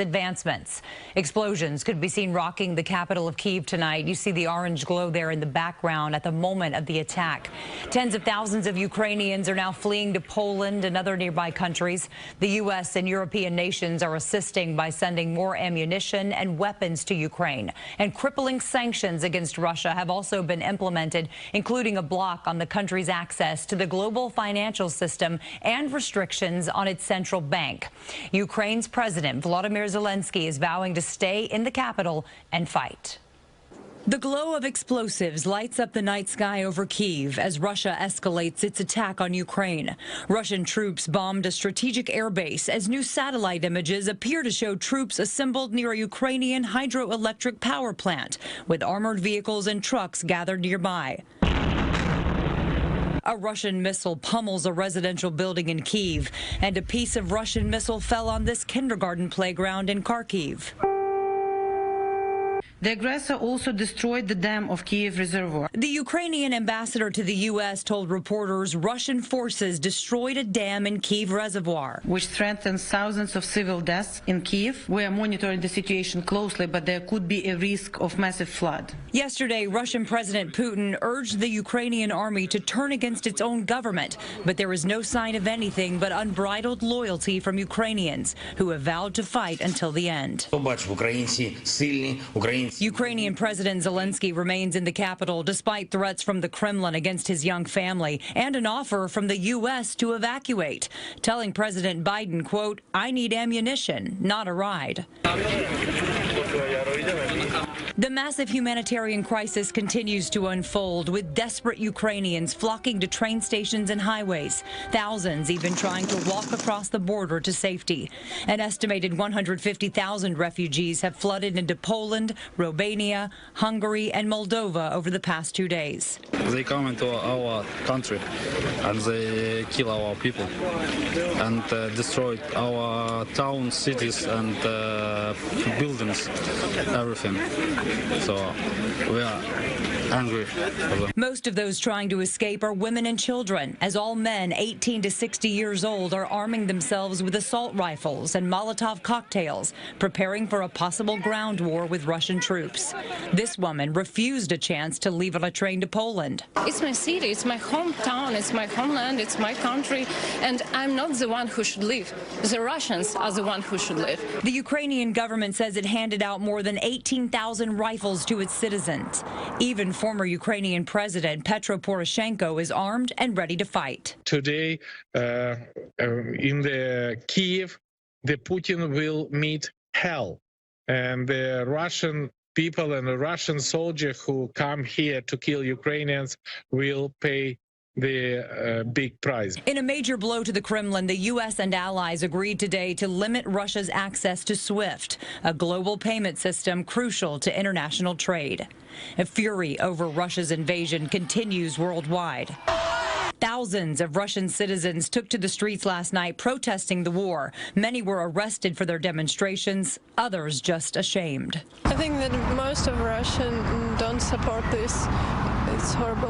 Advancements. Explosions could be seen rocking the capital of Kyiv tonight. You see the orange glow there in the background at the moment of the attack. Tens of thousands of Ukrainians are now fleeing to Poland and other nearby countries. The U.S. and European nations are assisting by sending more ammunition and weapons to Ukraine. And crippling sanctions against Russia have also been implemented, including a block on the country's access to the global financial system and restrictions on its central bank. Ukraine's President Volodymyr Zelensky is vowing to stay in the capital and fight. The glow of explosives lights up the night sky over Kyiv as Russia escalates its attack on Ukraine. Russian troops bombed a strategic airbase as new satellite images appear to show troops assembled near a Ukrainian hydroelectric power plant, with armored vehicles and trucks gathered nearby. A Russian missile pummels a residential building in Kyiv, and a piece of Russian missile fell on this kindergarten playground in Kharkiv. The aggressor also destroyed the dam of Kyiv reservoir. The Ukrainian ambassador to the U.S. told reporters Russian forces destroyed a dam in Kyiv reservoir, which threatens thousands of civil deaths in Kyiv. We are monitoring the situation closely, but there could be a risk of massive flood. Yesterday, Russian President Putin urged the Ukrainian army to turn against its own government, but there is no sign of anything but unbridled loyalty from Ukrainians who have vowed to fight until the end. Ukrainian President Zelensky remains in the capital despite threats from the Kremlin against his young family and an offer from the U.S. to evacuate, telling President Biden, quote, "I need ammunition, not a ride." The massive humanitarian crisis continues to unfold, with desperate Ukrainians flocking to train stations and highways, thousands even trying to walk across the border to safety. An estimated 150,000 refugees have flooded into Poland, Romania, Hungary, and Moldova over the past 2 days. They come into our country and they kill our people and destroy our towns, cities, and buildings, everything. So we are angry. Most of those trying to escape are women and children, as all men 18 to 60 years old are arming themselves with assault rifles and Molotov cocktails, preparing for a possible ground war with Russian troops. This woman refused a chance to leave on a train to Poland. It's my city, it's my hometown, it's my homeland, it's my country, and I'm not the one who should leave. The Russians are the one who should leave. The Ukrainian government says it handed out more than 18,000 rifles to its citizens. Even former Ukrainian President Petro Poroshenko is armed and ready to fight. Today, in the Kyiv, the Putin will meet hell, and the Russian people and the Russian soldiers who come here to kill Ukrainians will pay the big price. In a major blow to the Kremlin, the U.S. and allies agreed today to limit Russia's access to SWIFT, a global payment system crucial to international trade. A fury over Russia's invasion continues worldwide. Thousands of Russian citizens took to the streets last night protesting the war. Many were arrested for their demonstrations, others just ashamed. I think that most of Russians don't support this. It's horrible.